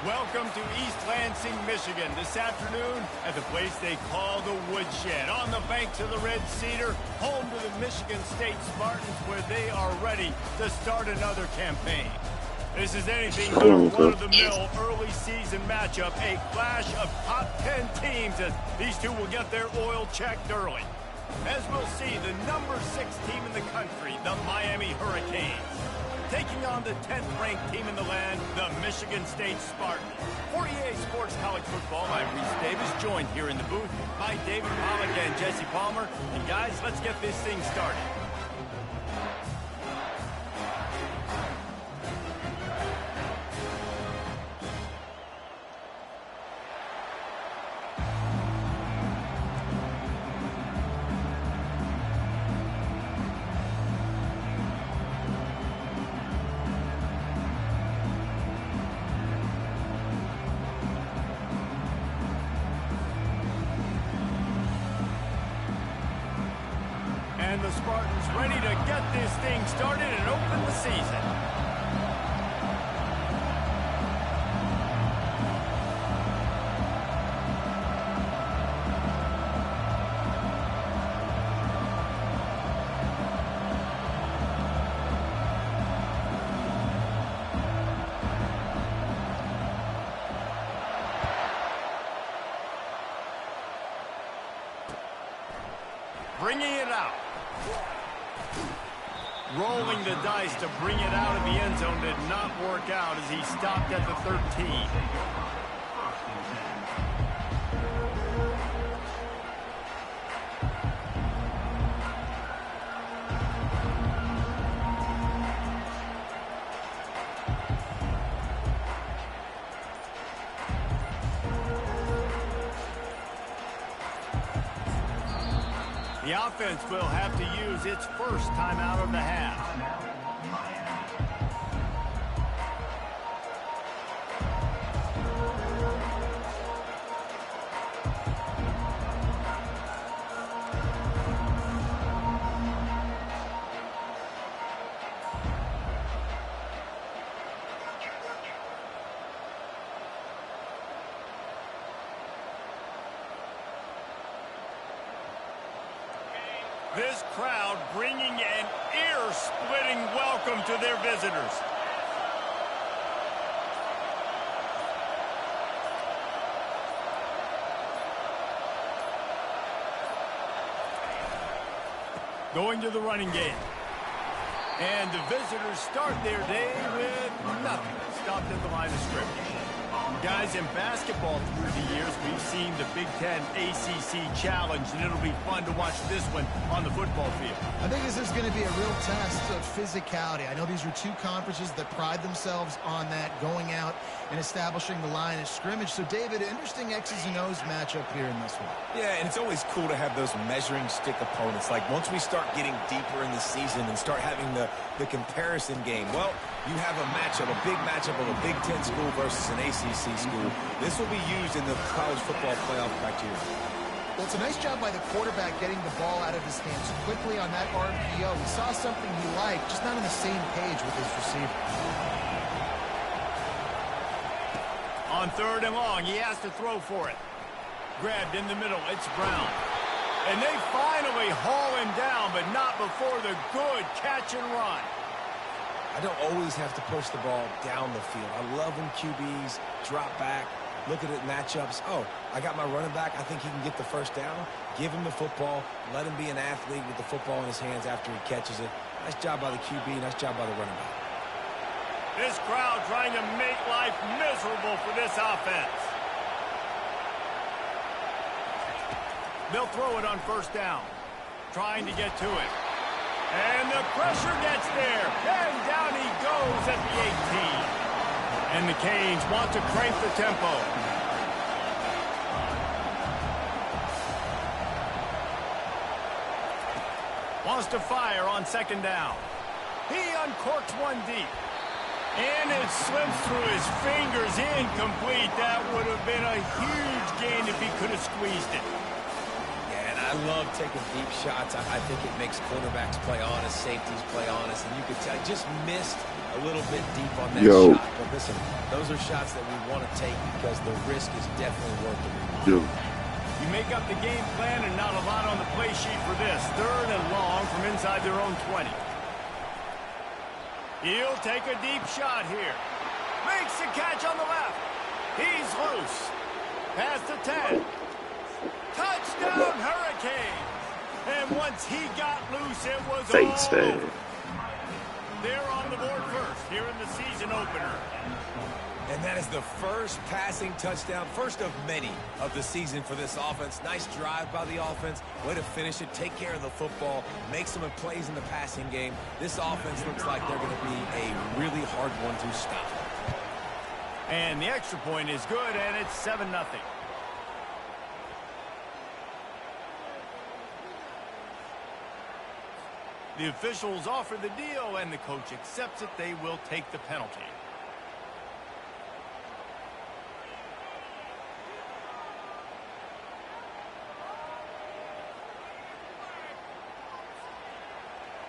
Welcome to East Lansing, Michigan, this afternoon at the place they call the Woodshed, on the banks of the Red Cedar, home to the Michigan State Spartans, where they are ready to start another campaign. This is anything but a run-of-the-mill early season matchup, a clash of top 10 teams as these two will get their oil checked early. As we'll see, the number 6 team in the country, the Miami Hurricanes, taking on the 10th-ranked team in the land, the Michigan State Spartans. For EA Sports College Football, I'm Reese Davis, joined here in the booth by David Pollack and Jesse Palmer. And guys, let's get this thing started. And the Spartans ready to get this thing started and open the season. Bringing it out. Rolling the dice to bring it out of the end zone did not work out as he stopped at the 13. The offense will have to use its first time out of the half. This crowd bringing an ear-splitting welcome to their visitors. Going to the running game. And the visitors start their day with nothing. Stopped at the line of scrimmage. Guys, in basketball through the years, we've seen the Big Ten ACC Challenge, and it'll be fun to watch this one on the football field. I think this is going to be a real test of physicality. I know these are two conferences that pride themselves on that, going out and establishing the line of scrimmage. So, David, interesting X's and O's matchup here in this one. Yeah, and it's always cool to have those measuring stick opponents. Like, once we start getting deeper in the season and start having the comparison game, well, you have a matchup, a big matchup of a Big Ten school versus an ACC school. This will be used in the college football playoff criteria. Well, it's a nice job by the quarterback getting the ball out of his hands quickly on that RPO. He saw something he liked, just not on the same page with his receiver. On 3rd and long, he has to throw for it. Grabbed in the middle, it's Brown. And they finally haul him down, but not before the good catch and run. I don't always have to push the ball down the field. I love when QBs drop back, look at it matchups. Oh, I got my running back. I think he can get the first down. Give him the football. Let him be an athlete with the football in his hands after he catches it. Nice job by the QB. Nice job by the running back. This crowd trying to make life miserable for this offense. They'll throw it on 1st down. Trying to get to it. And the pressure gets there. And down he goes at the 18. And the Canes want to crank the tempo. Wants to fire on 2nd down. He uncorks one deep. And it slips through his fingers, incomplete. That would have been a huge gain if he could have squeezed it. Yeah, and I I love taking deep shots. I think it makes cornerbacks play honest, safeties play honest, and you could tell just missed a little bit deep on that shot. But listen, those are shots that we want to take because the risk is definitely worth it. You make up the game plan and not a lot on the play sheet for this. 3rd and long from inside their own 20. He'll take a deep shot here. Makes the catch on the left. He's loose. Past the 10. Touchdown, Hurricane. And once he got loose, it was all over. They're on the board first here in the season opener. And that is the first passing touchdown, first of many of the season for this offense. Nice drive by the offense. Way to finish it, take care of the football, make some plays in the passing game. This offense looks like they're going to be a really hard one to stop. And the extra point is good, and it's 7-0. The officials offer the deal, and the coach accepts it. They will take the penalty.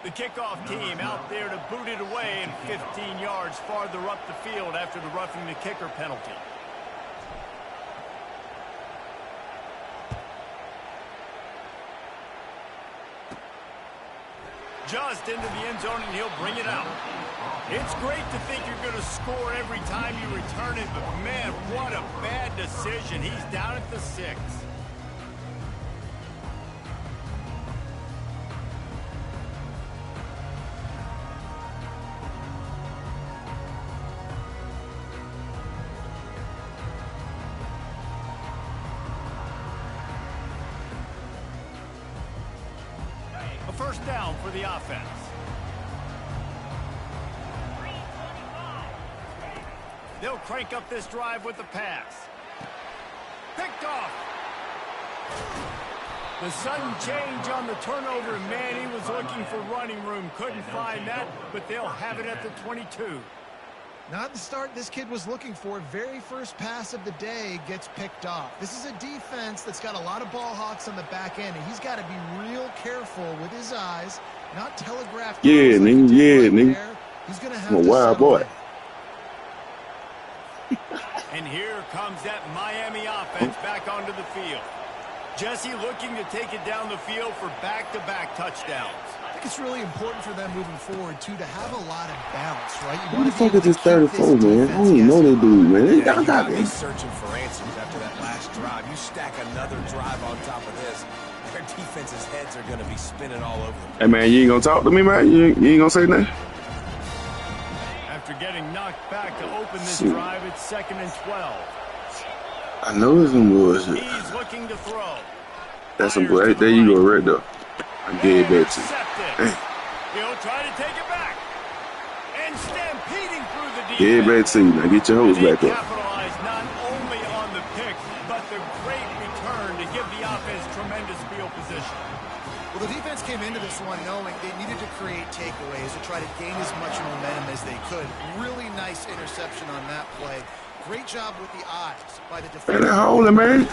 The kickoff team out there to boot it away and 15 yards farther up the field after the roughing the kicker penalty. Just into the end zone, and he'll bring it out. It's great to think you're going to score every time you return it, but man, what a bad decision. He's down at the 6. First down for the offense. They'll crank up this drive with the pass. Picked off. The sudden change on the turnover, man, he was looking for running room. Couldn't find that, but they'll have it at the 22. Not the start this kid was looking for. Very first pass of the day gets picked off. This is a defense that's got a lot of ball hawks on the back end, and he's got to be real careful with his eyes, not telegraph. Yeah, nigga, yeah, nigga. He's going to have I'm a wild boy. And here comes that Miami offense back onto the field. Jesse looking to take it down the field for back-to-back touchdowns. I think it's really important for them moving forward, too, to have a lot of balance, right? What the fuck is this 34, man? I don't even know that dude, man. Yeah, you gotta be searching for answers after that last drive. You stack another drive on top of this, their defense's heads are going to be spinning all over them. Hey, man, you ain't going to talk to me, man? You ain't going to say nothing? After getting knocked back to open this drive, it's 2nd and 12. I know there's some bullshit. He's looking to throw. That's some bullshit. There you go, right there. I gave that to you. He'll try to take it back. And stampeding through the defense. Gave back to you. Now get your hose back up. Capitalized not only on the pick, but the great return to give the offense tremendous field position. Well, the defense came into this one knowing they needed to create takeaways to try to gain as much momentum as they could. Really nice interception on that play. Great job with the eyes by the defense. Man, hold it, man.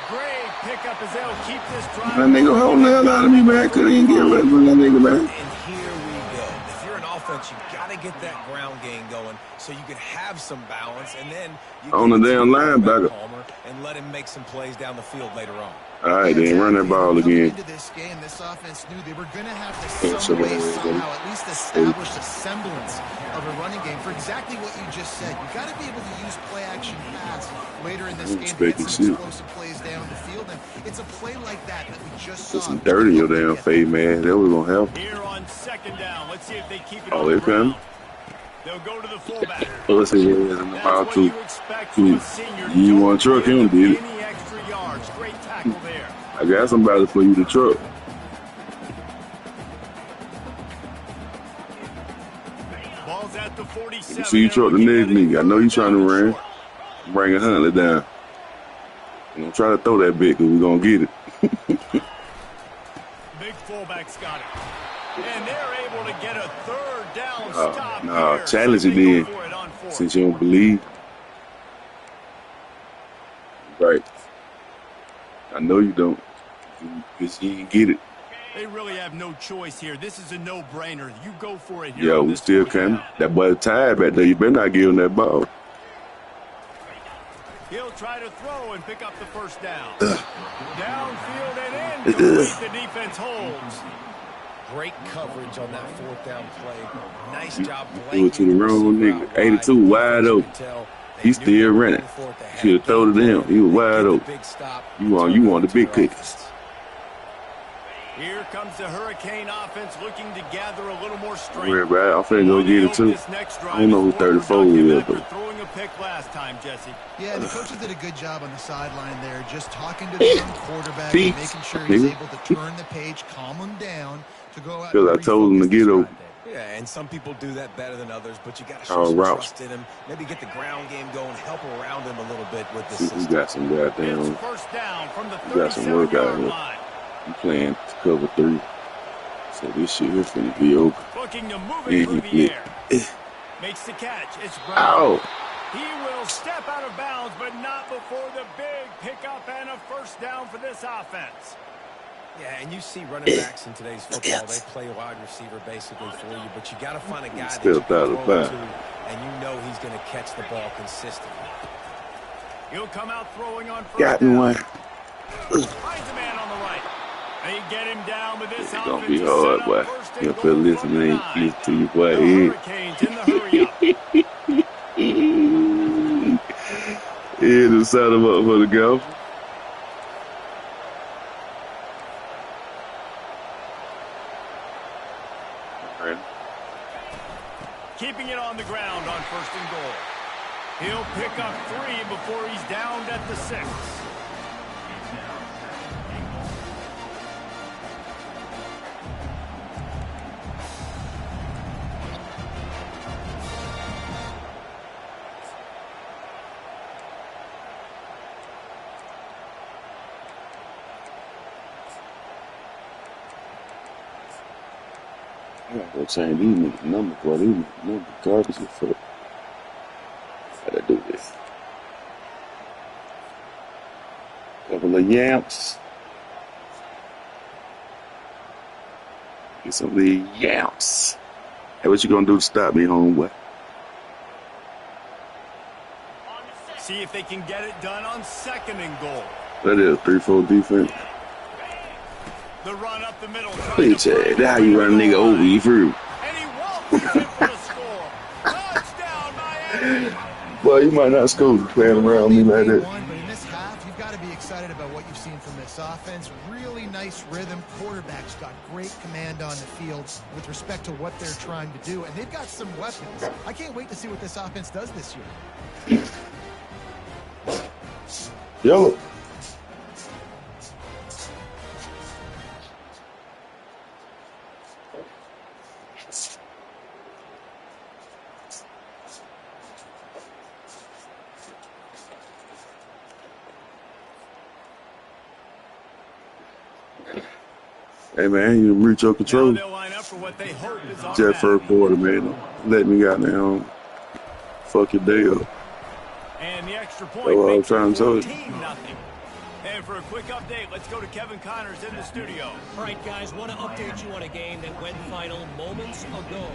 Great pickup as they'll keep this drive. That nigga holding the hell out of me, man. Couldn't even get rid of that nigga, man. And here we go. If you're an offense, you got to get that ground game going so you can have some balance, and then you on the damn linebacker and let him make some plays down the field later on. All right, then run that ball again. Into this game, this offense knew they were going to have to somehow at least establish a semblance of a running game for exactly what you just said. You got to be able to use play action pass later in this game to get some explosive plays down the field, and it's a play like that that we just saw. Some dirty your damn fade, man. That was gonna help. Here on 2nd down, let's see if they keep it. Oh, they coming. They'll go to the fullback. Let's see what is in the ball too. You want to truck him, dude? Any extra yards? Great tackle there. I got somebody for you to truck. Ball's at the 47. So you truck the next nigga. I know you trying to run. Bring a Huntley down. I'm gonna try to throw that bit because we're gonna get it. Big fullback's got it. And they're able to get a 3rd down stop. No, challenge it then. Since you don't believe. Right. I know you don't. Because you didn't get it. They really have no choice here. This is a no-brainer. You go for it here. Yeah, we still can. That boy tired back there. You better not give him that ball. He'll try to throw and pick up the first down. Downfield and incomplete. The defense holds. Great coverage on that 4th down play. Nice job. Threw it to the wrong nigga. 82 wide open. He's still running. Should have thrown it to him. He was wide open. You want the big cookies. Here comes the Hurricane offense looking to gather a little more strength. I'm finna go get it too. I don't know who 34 is, but throwing a pick last time, Jesse. Yeah, the coaches did a good job on the sideline there, just talking to the young quarterback and making sure he's able to turn the page, calm him down to go out. Because I told him to get over. Yeah, and some people do that better than others, but you got to show some trust in him. Maybe get the ground game going, help around him a little bit with this system. We got some goddamn. First down from the we got some work out here. line. We playing cover 3. So this shit here finna be over. Looking to move it through the air. Makes the catch. It's Brown. Ow. He will step out of bounds, but not before the big pickup and a first down for this offense. Yeah, and you see running backs in today's football, they play wide receiver basically for you, but you got to find a guy that you can throw to, and you know he's going to catch the ball consistently. He'll come out throwing on first Got me one. Finds a man on the right. They get him down with this it's gonna be hard, boy. You gotta listen to you, boy. Hurricanes in the hurry up. Yeah, to set him up for the golf. Keeping it on the ground on 1st and goal. He'll pick up 3 before he's downed at the 6. I gotta go change these niggas' number, boy. These numbers garbage as fuck. Gotta do this. Couple of yamps. Get some of these yamps. Hey, what you gonna do to stop me, homeboy? See if they can get it done on 2nd and goal. That is 3-4 defense. The run up the middle. That's how you run a nigga over, you through. And he walks in for the score. Touchdown, Miami. Boy, you might not score playing around me like that. But in this half, you've got to be excited about what you've seen from this offense. Really nice rhythm. Quarterback's got great command on the field with respect to what they're trying to do. And they've got some weapons. I can't wait to see what this offense does this year. Yellow. Hey man, you reach your control. Jet first quarter, man. Let me got down. Fuck your day up. And the extra point. That's what I was trying to tell you. And for a quick update, let's go to Kevin Connors in the studio. All right, guys, want to update you on a game that went final moments ago.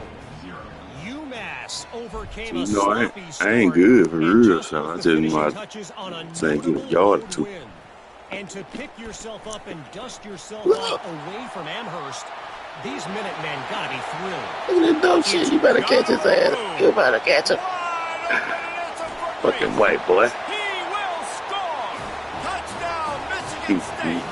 UMass overcame a sloppy I ain't good for real, so I just might say get a yard or two. And to pick yourself up and dust yourself off away from Amherst, these Minutemen gotta be thrilled. Look at that dumb shit. You better catch his ass. You better catch him. Fucking white boy. He will score. Touchdown, Michigan State.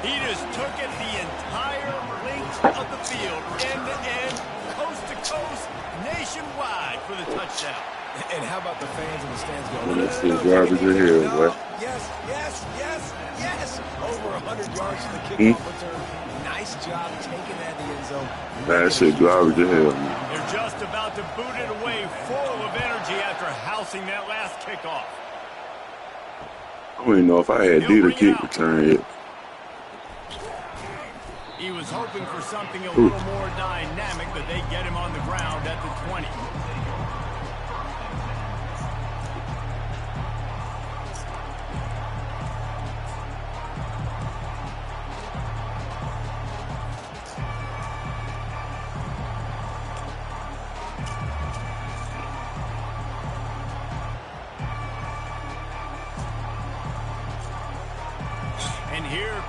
He just took it the entire length of the field, end to end, coast to coast, nationwide for the touchdown. And how about the fans in the stands going, That's the garbage in here, boy. Yes, yes, yes, yes. Over 100 yards to the kickoff return. Nice job taking that in the end zone. That shit garbage in hell, man. They're just about to boot it away, full of energy after housing that last kickoff. I don't even know if I had did a kick return yet. He was hoping for something a little more dynamic, but they get him on the ground at the 20.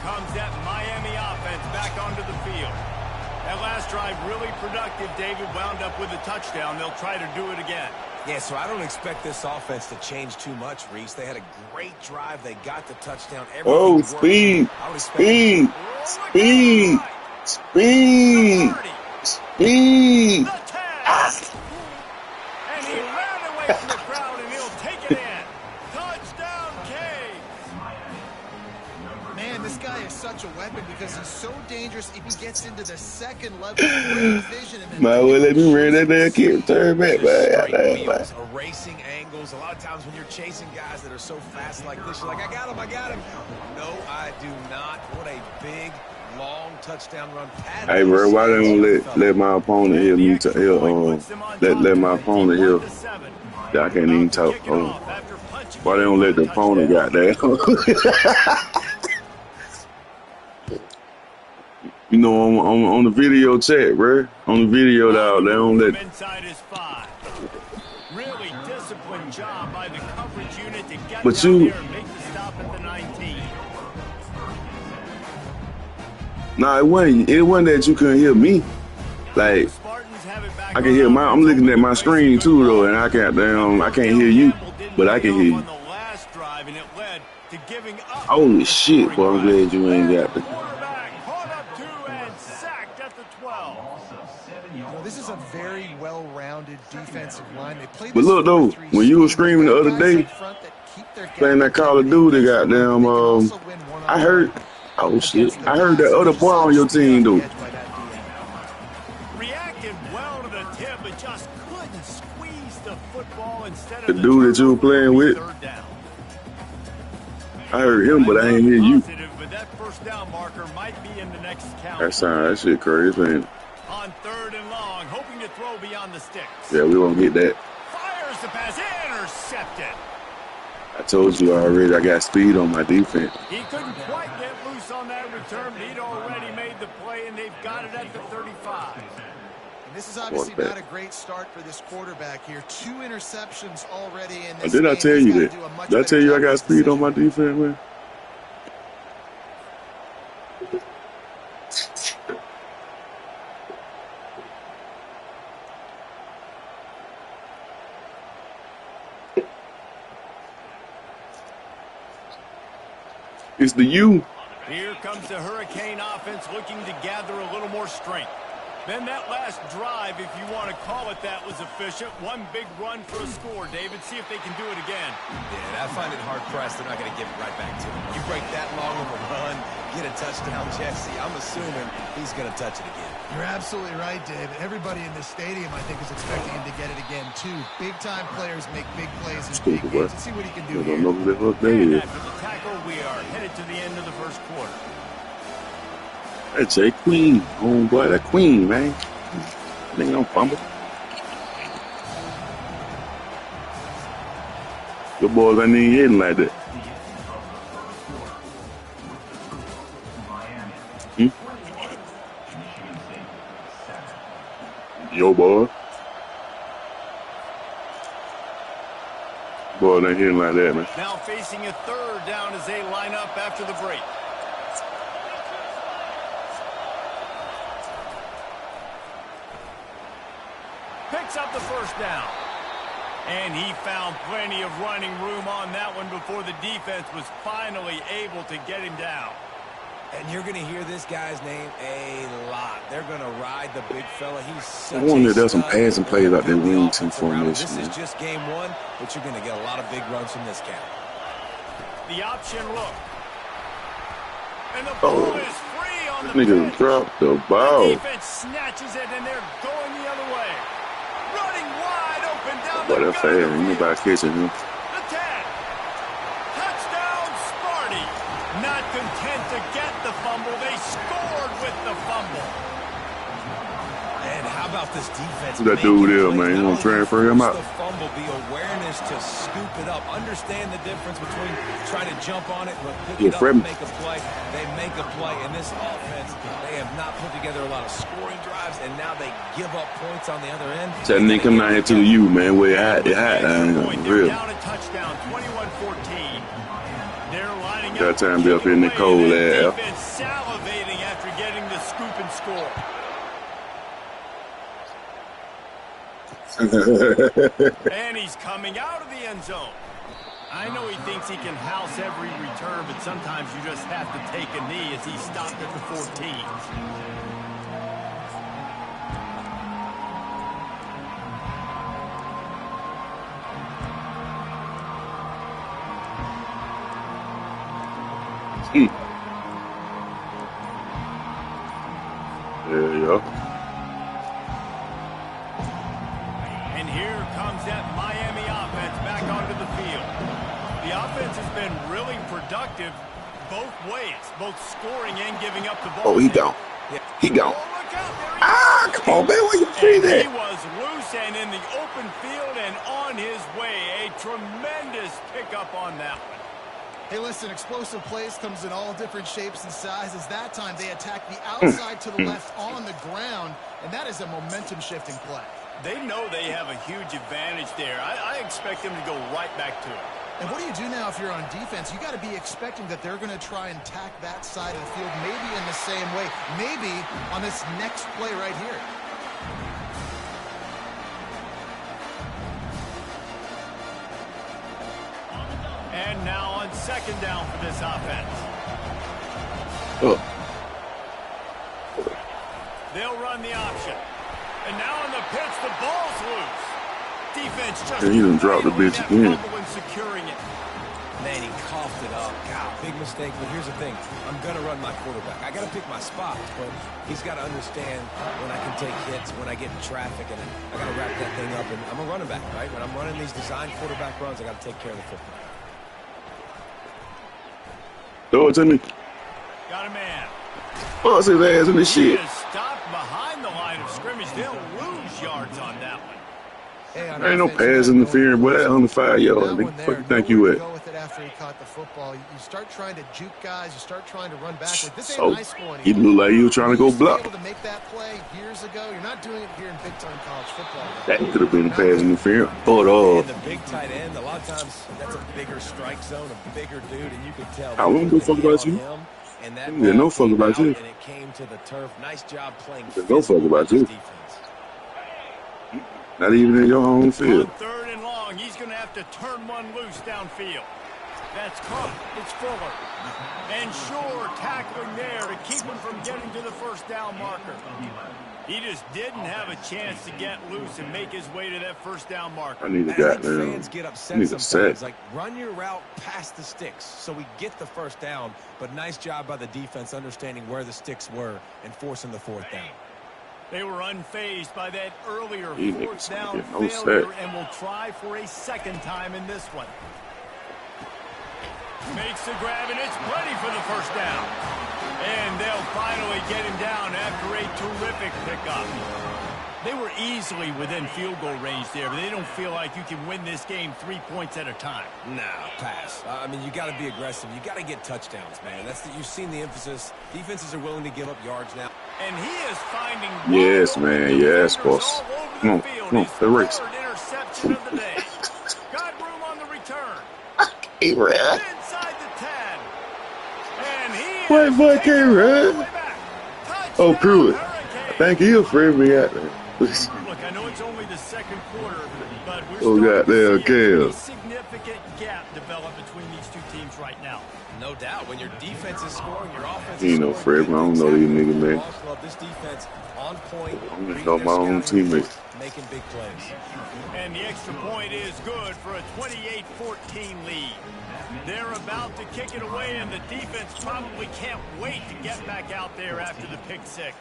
comes that Miami offense back onto the field. That last drive really productive. David wound up with a touchdown. They'll try to do it again. Yeah, so I don't expect this offense to change too much, Reese. They had a great drive. They got the touchdown. Oh, speed, speed, speed, speed, speed. And he ran away from the crowd, and he'll take it in. Touchdown, Cade. Man, this guy is such a weapon because he's so dangerous. If he gets into the second level, great vision. Might well let me read that damn kid. Turn back, man. Erasing angles. A lot of times when you're chasing guys that are so fast like this, you're like, I got him, I got him. No, I do not. What a big, long touchdown run. Hey, bro, why they don't let my opponent hear me? Let my opponent hear. I can't even talk. Why they don't let the opponent goddamn? You know, on the video chat, bro. On the video, dog, they don't let. Inside is 5. Really disciplined job by the coverage unit to get But down there and make the stop at the 19. Nah, it wasn't that you couldn't hear me. Like, I can hear I'm looking at my screen too though, and I can't hear you, but I can hear you. Holy shit, boy, I'm glad you ain't got the. This is a very well-rounded defensive line. They play. But look though, when you were screaming the other day, playing that Call of Duty, goddamn, I heard. Oh shit! I heard that other boy on your team though. Reacted well to the tip, but just couldn't squeeze the football instead of the dude that you were playing with. I heard him, but I ain't hear you. But that first down marker might be in the next count. That shit crazy, man. On 3rd and long, hoping to throw beyond the sticks. Yeah, we won't get that. Fires the pass, intercepted. I told you already, I got speed on my defense. He couldn't quite get loose on that return, but he'd already made the play, and they've got it at the 35. And this is obviously not a great start for this quarterback here. 2 interceptions already in this Did I tell you that? Did I tell you I got speed on my defense, man? It's the U. Here comes the Hurricane offense looking to gather a little more strength. Then that last drive, if you want to call it that, was efficient. One big run for a score, David. See if they can do it again. Yeah, I find it hard-pressed. They're not going to give it right back to him. You break that long of a run, get a touchdown, Jesse. I'm assuming he's going to touch it again. You're absolutely right, David. Everybody in this stadium, I think, is expecting him to get it again, too. Big-time players make big plays in big games. Let's see what he can do here. And after the tackle, we are headed to the end of the first quarter. That's a queen. Oh, boy, that queen, man. Nigga don't fumble. The boys ain't even hitting like that. Yo, boy. Boy, ain't hitting like that, man. Now facing a 3rd down as they line up after the break. Picks up the first down. And he found plenty of running room on that one before the defense was finally able to get him down. And you're going to hear this guy's name a lot. They're going to ride the big fella. He's such I wonder if there's some passing plays out there wing team formation. This is just game 1, but you're going to get a lot of big runs from this cat. The option look. And the ball is free on the nigga dropped the ball. The defense snatches it, and they're going the other way. Running wide open down the gut. But that's nobody catching him. The 10. Touchdown, Sparty. Not content to get the fumble, they scored with the fumble. And how about this defense? Who that dude there, man? You want to transfer him out? The fumble, the awareness to scoop it up. Understand the difference between trying to jump on it and pick it up and make a play. They make a play. In this offense, they have not put together a lot of scoring drives, and now they give up points on the other end. That nigga coming out here to the U, man. Where it hot, real. Down a touchdown, 21-14. They're lining Got up time to be up here in the cold air. Defense salivating after getting the scoop and score. And he's coming out of the end zone. I know he thinks he can house every return, but sometimes you just have to take a knee as he stopped at the 14. There you go. And here comes that Miami offense back onto the field. The offense has been really productive both ways, both scoring and giving up the ball. Oh, he gone. He gone. Ah, come on, man. Where you free that? He was loose and in the open field and on his way. A tremendous pickup on that one. Hey, listen, explosive plays comes in all different shapes and sizes. That time they attack the outside to the left on the ground, and that is a momentum-shifting play. They know they have a huge advantage there. I expect them to go right back to it. And what do you do now if you're on defense? You got to be expecting that they're going to try and attack that side of the field, maybe in the same way, maybe on this next play right here. And now on second down for this offense. Oh. They'll run the option. And now on the pitch, the ball's loose. Defense just he done dropped the bitch again. Securing it. Man, he coughed it up. God, big mistake. But here's the thing. I'm going to run my quarterback. I got to pick my spots, but he's got to understand when I can take hits, when I get in traffic, and I got to wrap that thing up. And I'm a running back, right? When I'm running these design quarterback runs, I got to take care of the football. Throw it to me. Got a man. Bust his ass in the He shit. is stopped behind the line of scrimmage. They'll lose yards on that one. Hey, There ain't no pass interference, but that 105 yards. What you think you at? Go with it after he caught the football. You start trying to juke guys. You start trying to run backward. This ain't So, high school he anymore. looked like you were trying to go block. You used to be able to make that play years ago. You're not doing it here in big-time college football. That could have been pass interference. But And the big tight end, a lot of times that's a bigger strike zone, a bigger dude, and you could tell. I wouldn't give a fuck about you. And that Yeah, no fuck about you. And it came to the turf. Nice job playing. No fuck about you. Not even in your own field. On third and long, he's going to have to turn one loose downfield. That's Crump. It's Fuller. And Shore tackling there to keep him from getting to the first down marker. He just didn't have a chance to get loose and make his way to that first down marker. I need a goddamn. Fans get upset I need a sometimes. sack. Like, run your route past the sticks so we get the first down. But nice job by the defense understanding where the sticks were and forcing the fourth down. They were unfazed by that earlier These fourth niggas down get no failure sack. and will try for a second time in this one. Makes the grab, and it's plenty for the first down. And they'll finally get him down after a terrific pickup. They were easily within field goal range there, but they don't feel like you can win this game 3 points at a time. No, pass. I mean, you got to be aggressive. You got to get touchdowns, man. You've seen the emphasis. Defenses are willing to give up yards now. And he is finding Yes, man. Yes, boss. Come on. Come on. The race. Interception of the day. Got room on the return. Hey, Red. Inside the 10. And he What is fuck, taking it Red? all the way back. Oh, Touchdown, Pruitt. Hurricanes. Thank you for me out there. Look, I know it's only the second quarter, but we're Oh, starting to goddamn, see a pretty Kale. significant gap develop between these two teams right now. No doubt. When your defense is scoring, your offense He is ain't no scoring. Fred, I don't know these niggas, man. This defense on point. I'm just know my own teammates. Making big plays. And the extra point is good for a 28-14 lead. They're about to kick it away, and the defense probably can't wait to get back out there after the pick six.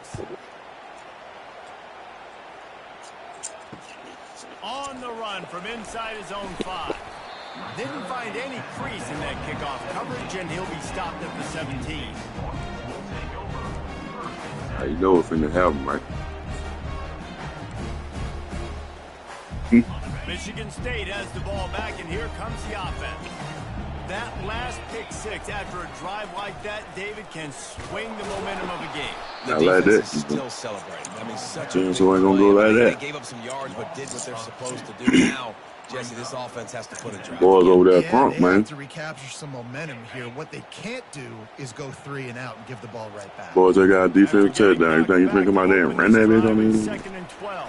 On the run from inside his own 5. Didn't find any crease in that kickoff coverage, and he'll be stopped at the 17. How you know if in the happen, right? Michigan State has the ball back, and here comes the offense. That last pick six after a drive like that, David, can swing the momentum of a game. The I like defense that. is still celebrating. I mean, such a Teams big who ain't gonna play. go like They that. gave up some yards, but did what they're supposed to do. Now Jesse, this offense has to put a drive. Boys over there Yeah, crunk, they man. have to recapture some momentum here. What they can't do is go 3 and out and give the ball right back. Boys, they got a defensive touchdown. You think you think about that and run that bitch on me? Second and 12.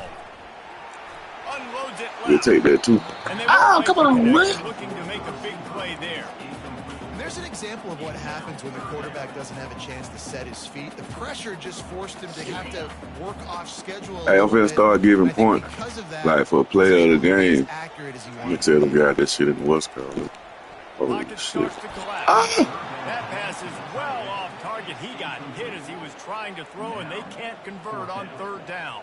Unloads it You left. take that too. And they Oh, won't come make the on, connection, man. looking to make a big play there. And there's an example of what happens when the quarterback doesn't have a chance to set his feet. The pressure just forced him to have to work off schedule. Hey, I'm finna start giving points, like for a player of the game. I'm gonna tell them guys that shit in the West Coast. Holy Pocket shit. starts to collapse. That pass is well off target. He got hit as he was trying to throw, and they can't convert on third down.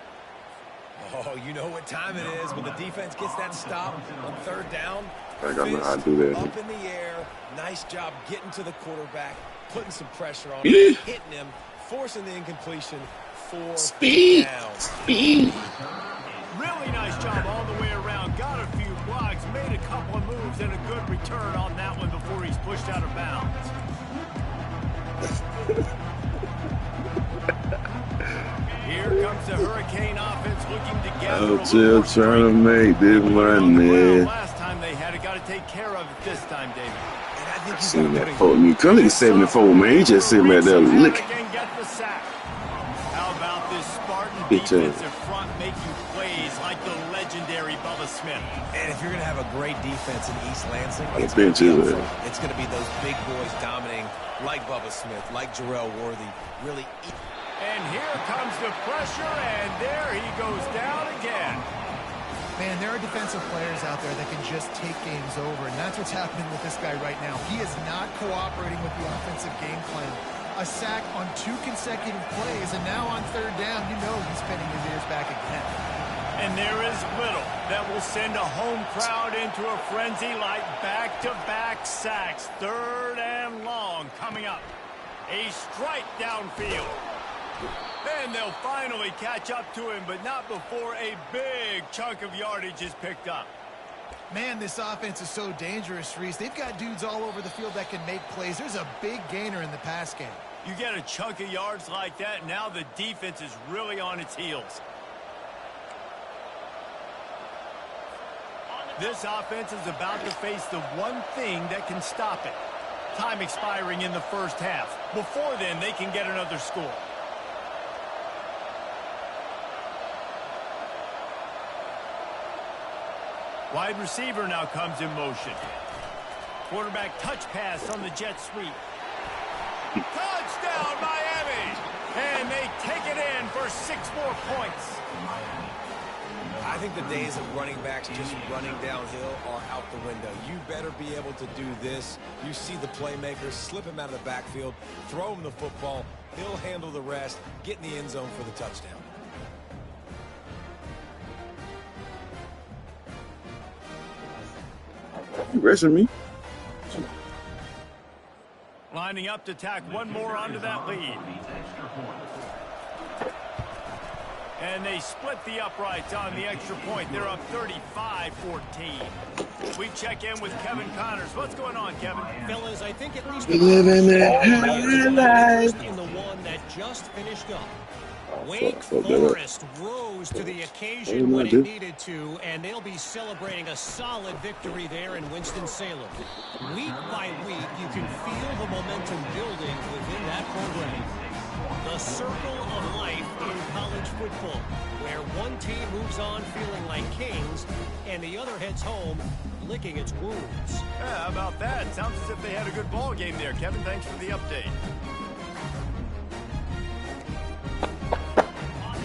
Oh, you know what time it is when the defense gets that stop on third down. I think I know how to do that. Up in the air. Nice job getting to the quarterback, putting some pressure on Yeah. him, hitting him, forcing the incompletion. 4 Speed. down. Speed. Really nice job all the way around. Got a few blocks, made a couple of moves, and a good return on that one before he's pushed out of bounds. Here comes the Hurricane offense looking to gather I'm a still little more trying to strength. make this money. Last time they had it, got to take care of it this time, David. And I think he's Seen gonna that put fuck me. Come nigga 74, man. He just sitting back there licking. Get the sack. How about this Spartan Good job. defensive front making plays like the legendary Bubba Smith? And if you're going to have a great defense in East Lansing, I it's bet going to be you up will. front. It's going to be those big boys dominating like Bubba Smith, like Jarrell Worthy. Really. And here comes the pressure, and there he goes down again. Man, there are defensive players out there that can just take games over, and that's what's happening with this guy right now. He is not cooperating with the offensive game plan. A sack on 2 consecutive plays, and now on third down, you know he's pinning his ears back again. And there is little that will send a home crowd into a frenzy like back-to-back sacks. Third and long coming up. A strike downfield. And they'll finally catch up to him, but not before a big chunk of yardage is picked up. Man, this offense is so dangerous, Reese. They've got dudes all over the field that can make plays. There's a big gainer in the pass game. You get a chunk of yards like that, now the defense is really on its heels. This offense is about to face the one thing that can stop it. Time expiring in the first half. Before then, they can get another score. Wide receiver now comes in motion. Quarterback touch pass on the jet sweep. Touchdown, Miami! And they take it in for 6 more points. I think the days of running backs just running downhill are out the window. You better be able to do this. You see the playmakers, slip him out of the backfield, throw him the football. He'll handle the rest, get in the end zone for the touchdown. You rushing me? Lining up to tack one more onto that lead. And they split the uprights on the extra point. They're up 35-14. We check in with Kevin Connors. What's going on, Kevin? Fellas, I think at least Living that high life. in the one that just finished up. Oh, Wake fuck that up. Forest rose to the occasion Oh, when it dude. needed to, and they'll be celebrating a solid victory there in Winston-Salem. Week by week, you can feel the momentum building within that program. The circle of life in college football, where one team moves on feeling like kings, and the other heads home licking its wounds. Yeah, how about that? Sounds as if they had a good ball game there. Kevin, thanks for the update.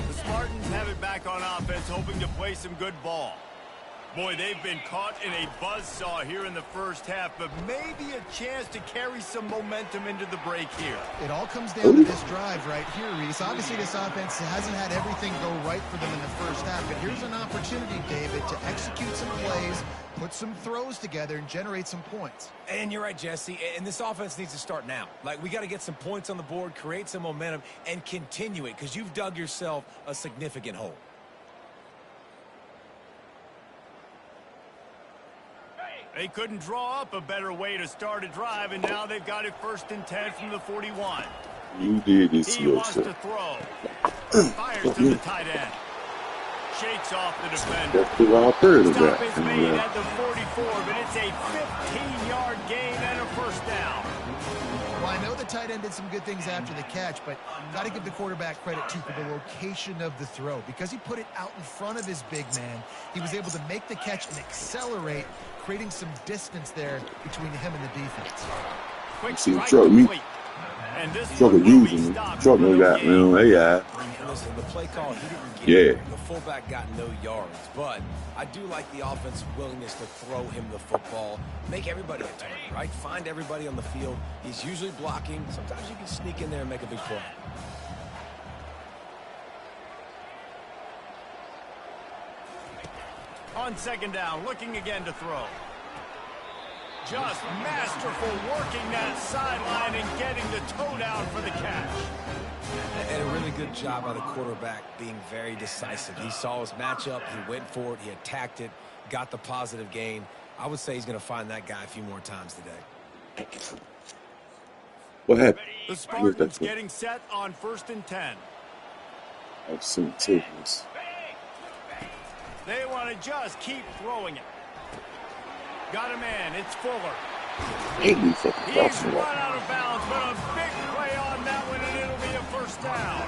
The Spartans have it back on offense, hoping to play some good ball. Boy, they've been caught in a buzzsaw here in the first half, but maybe a chance to carry some momentum into the break here. It all comes down to this drive right here, Reese. Obviously, this offense hasn't had everything go right for them in the first half, but here's an opportunity, David, to execute some plays, put some throws together, and generate some points. And you're right, Jesse, and this offense needs to start now. Like, we got to get some points on the board, create some momentum, and continue it, because you've dug yourself a significant hole. They couldn't draw up a better way to start a drive, and now they've got it 1st and 10 from the 41. You did this He wants to yourself. throw. Fires to the tight end. Shakes off the defender. That's too all third of Stop that. is made at the 44, but it's a 15-yard gain and a first down. Well, I know the tight end did some good things after the catch, but got to give the quarterback credit, too, for the location of the throw. Because he put it out in front of his big man, he was able to make the catch and accelerate, creating some distance there between him and the defense. Quick See, strike truck me. complete. And this Truck one is will be using me. stopped Truck for no no got gain. man. AI. Listen, the play call, he didn't get Yeah. it. The fullback got no yards, but I do like the offense's willingness to throw him the football, make everybody a target, right? Find everybody on the field. He's usually blocking. Sometimes you can sneak in there and make a big play. On second down, looking again to throw. Just masterful working that sideline and getting the toe down for the catch. And a really good job by the quarterback being very decisive. He saw his matchup, he went for it, he attacked it, got the positive gain. I would say he's going to find that guy a few more times today. What happened? The Spartans getting set on 1st and 10. I've seen tickets. They want to just keep throwing it. Got a man, it's Fuller. Ain't these fucking He's crossing run up. out of bounds, but a big play on that one, and it'll be a first down.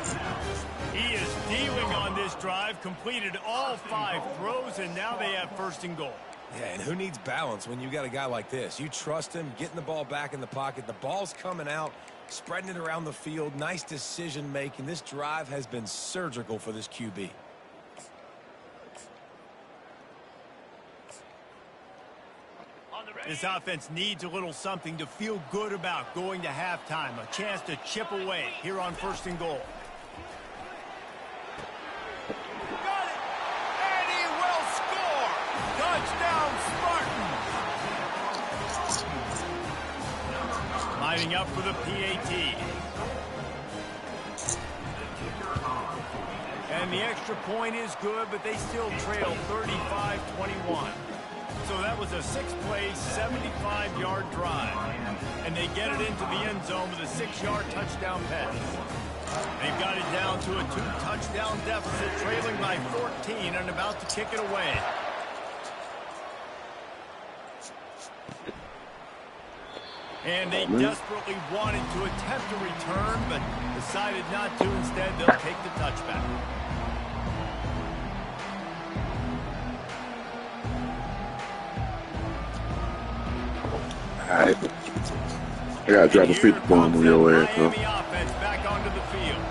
He is dealing on this drive, completed all 5 throws, and now they have 1st and goal. Yeah, and who needs balance when you got a guy like this? You trust him, getting the ball back in the pocket. The ball's coming out, spreading it around the field. Nice decision making. This drive has been surgical for this QB. This offense needs a little something to feel good about going to halftime. A chance to chip away here on 1st and goal. Got it! And he will score! Touchdown, Spartans! Lining up for the PAT. And the extra point is good, but they still trail 35-21. So that was a 6-play, 75-yard drive. And they get it into the end zone with a 6-yard touchdown pass. They've got it down to a 2-touchdown deficit, trailing by 14 and about to kick it away. And they desperately wanted to attempt a return, but decided not to. Instead, they'll take the touchback. All right. I gotta drop a 50 bomb on your ass, huh? Miami offense back onto the field.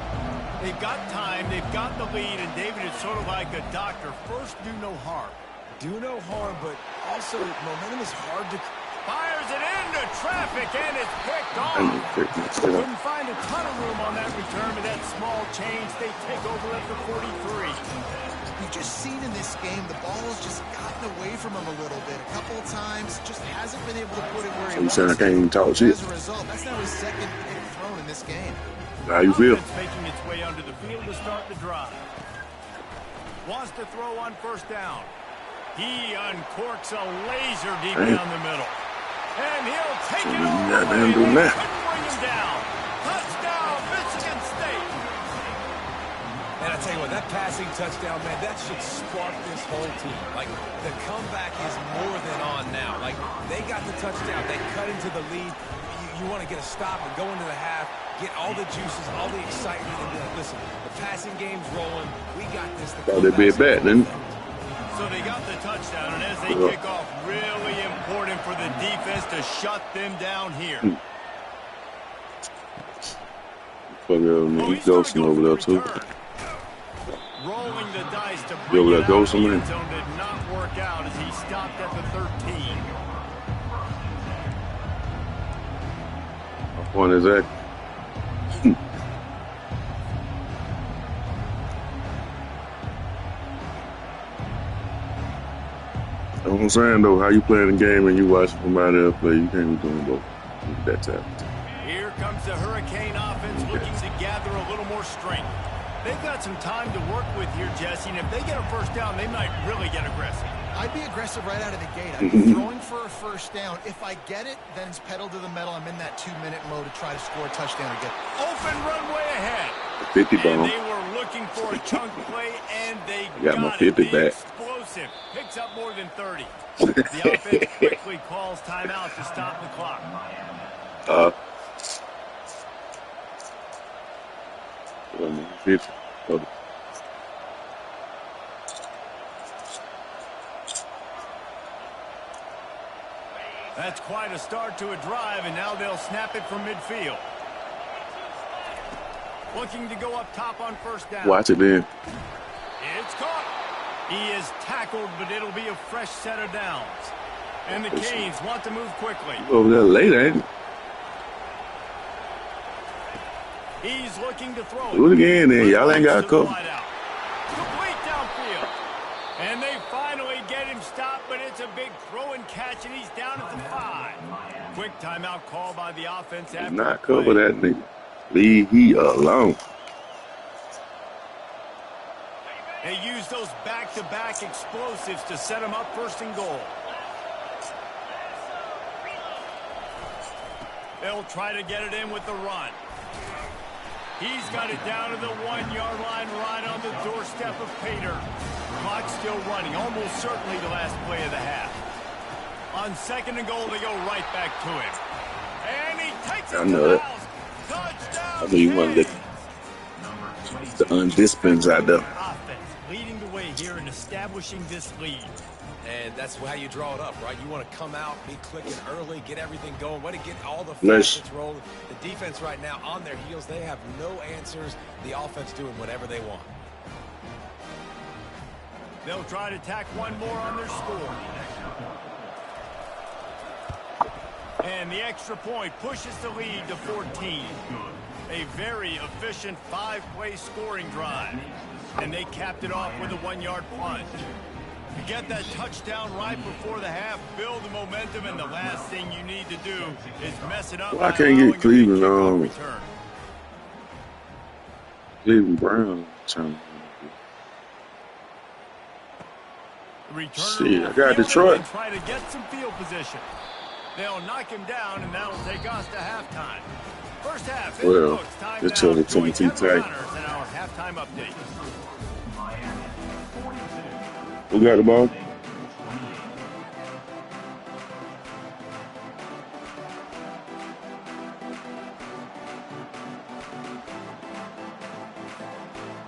They've got time, they've got the lead, and David is sort of like a doctor. First, do no harm. Do no harm, but also momentum is hard to... Fires it into traffic, and it's picked I off. need to pick my shit up. Couldn't find a ton of room on that return, but that small change, they take over at the 43. We've just seen in this game the ball's just gotten away from him a little bit. A couple of times, just hasn't been able to put it where he You wants saying I can't even talk to. shit? As a result, that's now his 2nd pick thrown in this game. How you feel? Offense making its way onto the field to start the drive. Wants to throw on 1st down. He uncorks a laser deep down the middle. And he'll take it all the way. Couldn't bring him down. Touchdown, Michigan State. And I tell you what, that passing touchdown, man, that should spark this whole team. Like, the comeback is more than on now. Like, they got the touchdown. They cut into the lead. You want to get a stop and go into the half, get all the juices, all the excitement, and be like, listen, the passing game's rolling. We got this. Thought they'd be bad, then. So they got the touchdown, and as they kick off, really important for the defense to shut them down here. Fuck man. He's ghosting over there, too. Rolling the dice to You over bring there it out of the ghosting, man? end zone did not work out as he stopped at the 13. My point is that. You know what I'm saying, though, how you playing the game and you watching somebody else play, you can't be doing both. That time. Here comes the Hurricane offense looking to gather a little more strength. They've got some time to work with here, Jesse, and if they get a 1st down, they might really get aggressive. I'd be aggressive right out of the gate. I'd be throwing for a 1st down. If I get it, then it's pedal to the metal. I'm in that 2-minute mode to try to score a touchdown again. Open runway ahead. 50 And ball. they were looking for a chunk play, and they Got my got 50 it. The back. explosive picks up more than 30. The offense quickly calls timeout to stop the clock. Well, 50. Oh. That's quite a start to a drive, and now they'll snap it from midfield. Looking to go up top on first down. Watch it, man. It's caught. He is tackled, but it'll be a fresh set of downs. And the Canes want to move quickly. Over there later, ain't it? He's looking to throw. Do it again, then. Y'all ain't got a couple. Complete downfield. And they finally get him stopped, but it's a big throw and catch, and he's down at the 5. Quick timeout call by the offense after Not cover that nigga. Leave he alone. They use those back-to-back explosives to set him up first and goal. They'll try to get it in with the run. He's got it down to the 1-yard line right on the doorstep of Pater. Clock's still running, almost certainly the last play of the half. On second and goal, they go right back to him. And he takes it to the house. Touchdown! I knew you wanted the undisciplines out there. Offense leading the way here and establishing this lead. And that's how you draw it up, right? You want to come out, be clicking early, get everything going, want to get all the facets rolling. The defense right now on their heels, they have no answers. The offense doing whatever they want. They'll try to tack one more on their score. And the extra point pushes the lead to 14. A very efficient 5-play scoring drive. And they capped it off with a 1-yard plunge. You get that touchdown right before the half, build the momentum, and the last thing you need to do is mess it up. Well, I can't get Cleveland Cleveland Brown. Shit, I got Detroit. Try to get some field position. They'll knock him down, and that'll take us to halftime. First half, well, it's only 22 tight. And our halftime update. Who got the ball?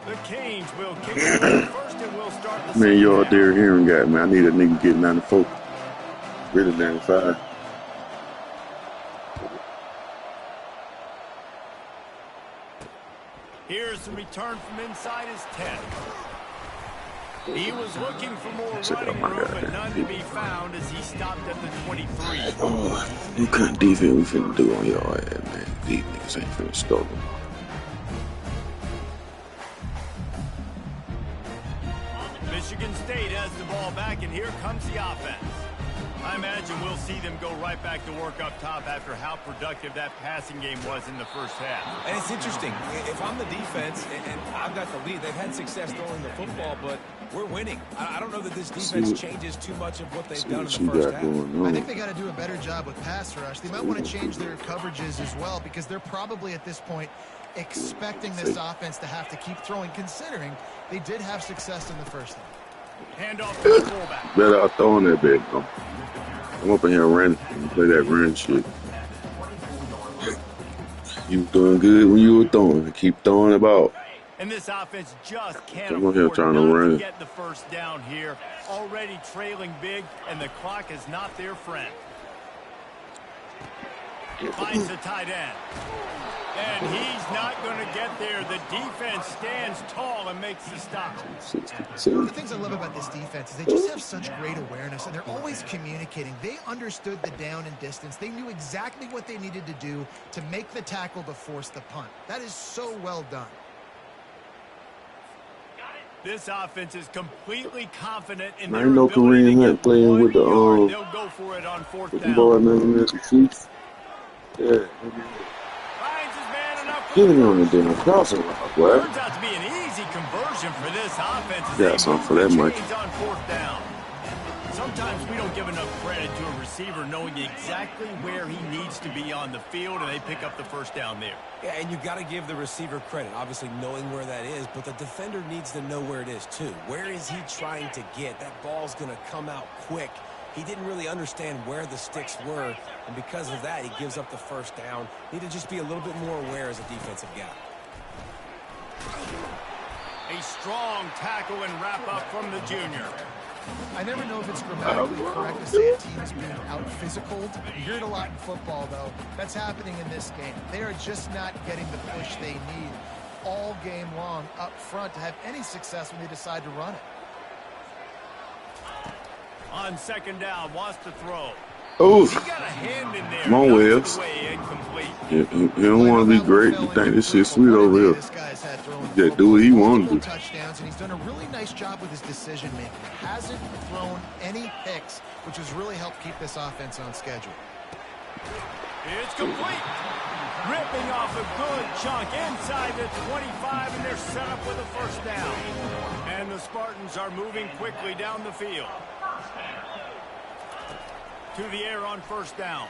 The Canes will kick it first, and we'll start the Man, y'all Derrick Henry got me. I need a nigga get 94. Really 95. Here's the return from inside his 10. He was looking for more running room, but none to be found as he stopped at the 23. Oh, you couldn't defense we finna do on your ass, man. These niggas ain't finna score. Michigan State has the ball back, and here comes the offense. I imagine we'll see them go right back to work up top after how productive that passing game was in the first half. And it's interesting. If I'm the defense and I've got the lead, they've had success throwing the football, but we're winning. I don't know that this defense changes too much of what they've done in the first half. I think they got to do a better job with pass rush. They might want to change their coverages as well, because they're probably at this point expecting this offense to have to keep throwing, considering they did have success in the first half. Hand off to the fullback. Better out throwing that bit, though. I'm up in here running and play that run shit. You was doing good when you were throwing. Keep throwing the ball. And this offense just can't I'm here afford trying not to run. to get the first down here. Already trailing big, and the clock is not their friend. Finds the tight end. And he's not going to get there. The defense stands tall and makes the stop. One of the things I love about this defense is they just have such great awareness, and they're always communicating. They understood the down and distance. They knew exactly what they needed to do to make the tackle to force the punt. That is so well done. This offense is completely confident in I their ain't no ability Kareem to Hunt get playing 1 with the yard. They'll go for it on fourth with the down. ball in the Chiefs. Yeah. Finds his man enough. Get him on the damn crossing route, boy. Turns out to be an easy conversion for this offense. Yeah, something for that much. On fourth down. sometimes we don't give enough credit to a receiver knowing exactly where he needs to be on the field, and they pick up the first down there. Yeah, and you got to give the receiver credit, obviously knowing where that is, but the defender needs to know where it is too. Where is he trying to get? That ball's going to come out quick. He didn't really understand where the sticks were, and because of that, he gives up the first down. Need to just be a little bit more aware as a defensive guy. A strong tackle and wrap-up from the junior. I never know if it's grammatically correct to say a team's being out-physicaled. You hear it a lot in football, though. That's happening in this game. They are just not getting the push they need all game long up front to have any success when they decide to run it. On second down, wants to throw. Oh, He got a hand in there. come on, Webbs. He don't want to be great. You think this shit's sweet over here. Just do what he wants to do. Touchdowns, and he's done a really nice job with his decision making. Hasn't thrown any picks, which has really helped keep this offense on schedule. It's complete. Ripping off a good chunk inside the 25, and they're set up with a first down. And the Spartans are moving quickly down the field. To the air on first down.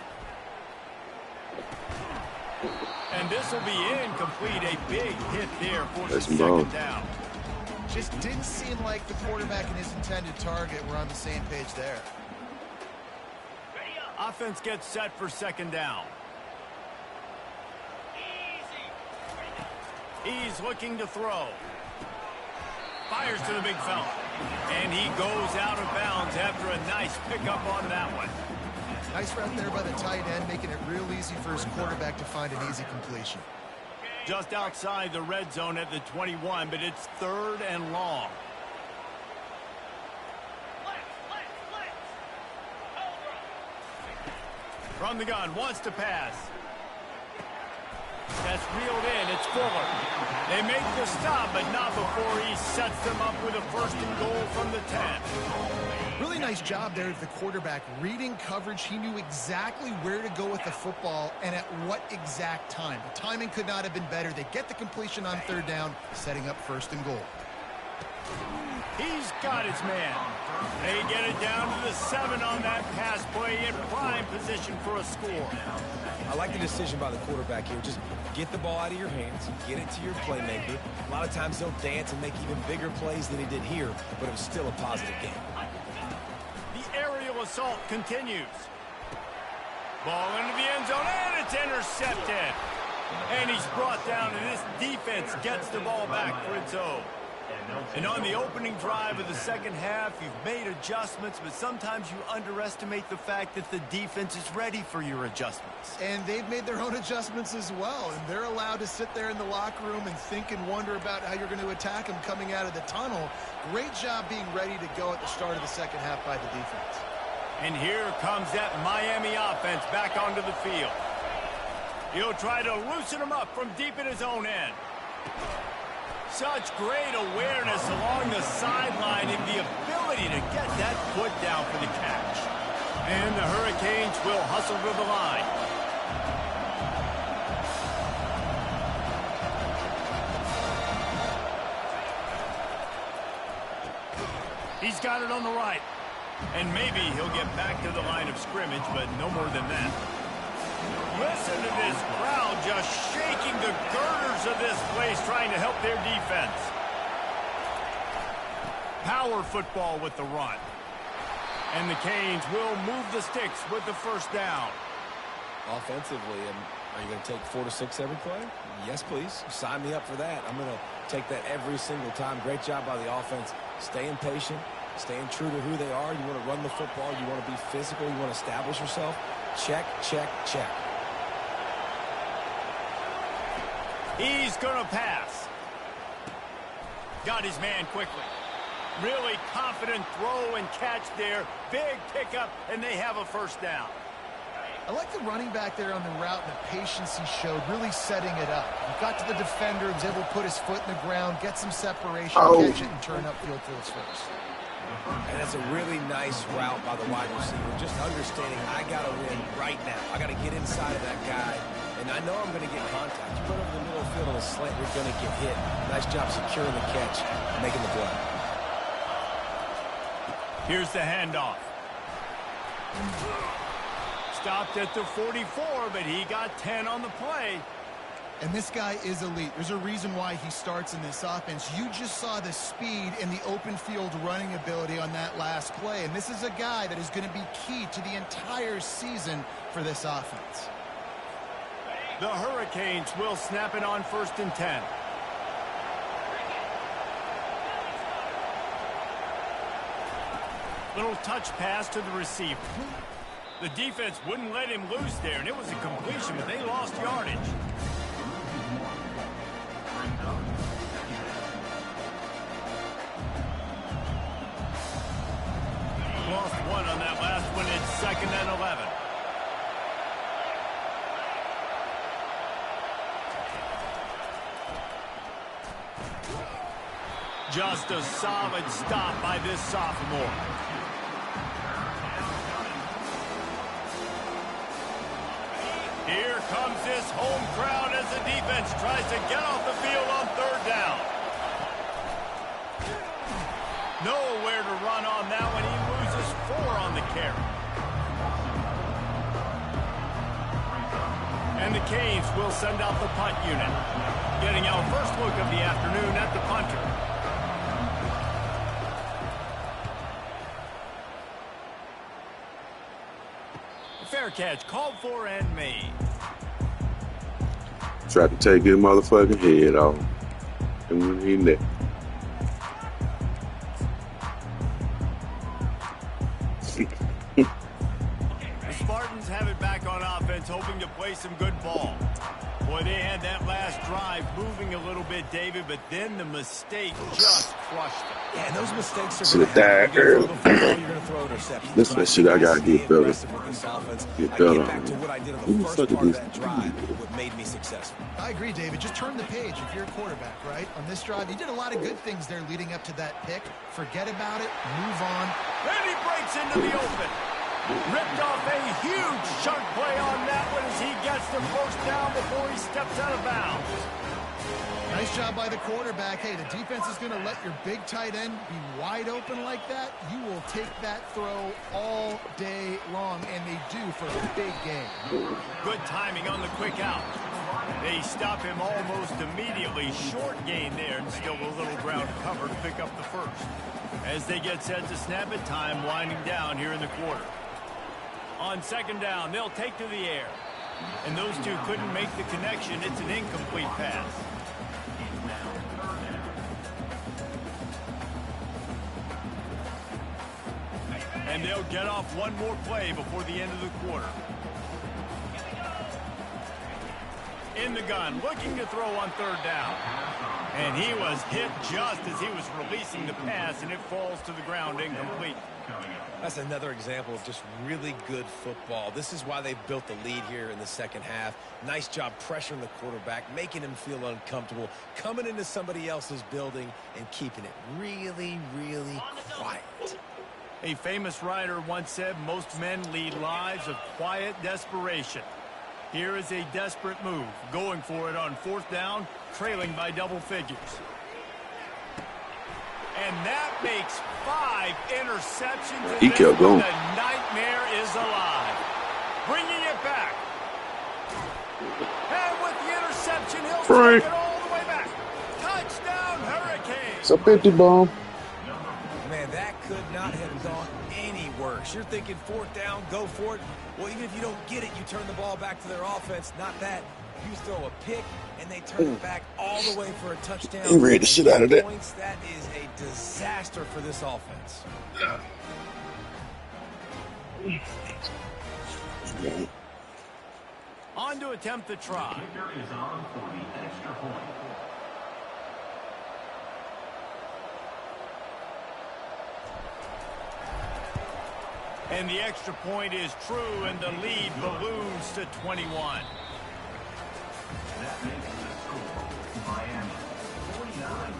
And this will be incomplete. A big hit there for the second down. Just didn't seem like the quarterback and his intended target were on the same page there. Offense gets set for second down. He's looking to throw. Fires to the big fella. And he goes out of bounds after a nice pickup on that one. Nice route there by the tight end, making it real easy for his quarterback to find an easy completion. Just outside the red zone at the 21, but it's third and long. From the gun, wants to pass. That's reeled in. It's Fuller. They make the stop, but not before he sets them up with a first and goal from the 10. Really nice job there of the quarterback. Reading coverage, he knew exactly where to go with the football and at what exact time. The timing could not have been better. They get the completion on third down, setting up first and goal. He's got his man. They get it down to the 7 on that pass play in prime position for a score. I like the decision by the quarterback here. Just get the ball out of your hands, get it to your playmaker. A lot of times they'll dance and make even bigger plays than he did here, but it was still a positive game. The aerial assault continues. Ball into the end zone, and it's intercepted. And he's brought down, and this defense gets the ball back for its own. And on the opening drive of the second half, you've made adjustments, but sometimes you underestimate the fact that the defense is ready for your adjustments. And they've made their own adjustments as well, and they're allowed to sit there in the locker room and think and wonder about how you're going to attack them coming out of the tunnel. Great job being ready to go at the start of the second half by the defense. And here comes that Miami offense back onto the field. He'll try to loosen them up from deep in his own end. Such great awareness along the sideline and the ability to get that foot down for the catch. And the Hurricanes will hustle to the line. He's got it on the right. And maybe he'll get back to the line of scrimmage, but no more than that. Listen to this crowd just shaking the girders of this place, trying to help their defense. Power football with the run. And the Canes will move the sticks with the first down. Offensively, are you going to take 4 to 6 every play? Yes, please. Sign me up for that. I'm going to take that every single time. Great job by the offense. Staying patient, staying true to who they are. You want to run the football. You want to be physical. You want to establish yourself. Check, check, check. He's going to pass. Got his man quickly. Really confident throw and catch there. Big pickup, and they have a first down. I like the running back there on the route and the patience he showed, really setting it up. He got to the defender, was able to put his foot in the ground, get some separation, catch it, and turn upfield for his first. And that's a really nice route by the wide receiver. Just understanding I got to win right now. I got to get inside of that guy, and I know I'm going to get contact. You put over the middle of the field on a slant, you're going to get hit. Nice job securing the catch, making the play. Here's the handoff. Stopped at the 44, but he got 10 on the play. And this guy is elite. There's a reason why he starts in this offense. You just saw the speed and the open field running ability on that last play. And this is a guy that is going to be key to the entire season for this offense. The Hurricanes will snap it on 1st and 10. Little touch pass to the receiver. The defense wouldn't let him loose there, and it was a completion, but they lost yardage. Lost one on that last one. It's 2nd and 11. Just a solid stop by this sophomore. Here comes this home crowd as the defense tries to get off the field on 3rd down. Nowhere to run on that one. He loses 4 on the carry. And the Canes will send out the punt unit. Getting our first look of the afternoon at the punter. Fair catch called for and made. Tried to take his motherfucking head off. And when he left. The Spartans have it back on offense, hoping to play some good ball. Boy, they had that last drive moving a little bit, David, but then the mistake just crushed them. Yeah, and those mistakes are Should have died early. This is that shit I gotta get better. Get better. Back to what I did on the first part of that drive, what made me successful. I agree, David. Just turn the page if you're a quarterback, right? On this drive, you did a lot of good things there leading up to that pick. Forget about it. Move on. And he breaks into the open. Ripped off a huge chunk play on that one as he gets the 1st down before he steps out of bounds. Nice job by the quarterback. Hey, the defense is going to let your big tight end be wide open like that. You will take that throw all day long, and they do for a big game. Good timing on the quick out. They stop him almost immediately. Short gain there, and still a little ground cover to pick up the 1st. As they get set to snap it, time winding down here in the quarter. On 2nd down, they'll take to the air. And those two couldn't make the connection. It's an incomplete pass. And they'll get off one more play before the end of the quarter. In the gun, looking to throw on 3rd down. And he was hit just as he was releasing the pass, and it falls to the ground incomplete. That's another example of just really good football. This is why they built the lead here in the 2nd half. Nice job pressuring the quarterback, making him feel uncomfortable, coming into somebody else's building and keeping it really, really quiet. A famous writer once said, most men lead lives of quiet desperation. Here is a desperate move, going for it on 4th down, trailing by double figures. And that makes 5 interceptions. He kept going. The nightmare is alive. Bringing it back. And with the interception, he'll take it all the way back. Touchdown, Hurricanes. It's a 50 bomb. Man, that could not have gone any worse. You're thinking 4th down, go for it. Well, even if you don't get it, you turn the ball back to their offense. Not that. You throw a pick, and they turn it back all the way for a touchdown. He read the shit out of that. Points, that is a disaster for this offense. On to attempt the try. And the extra point is true, and the lead balloons to 21. That makes the score Miami 49,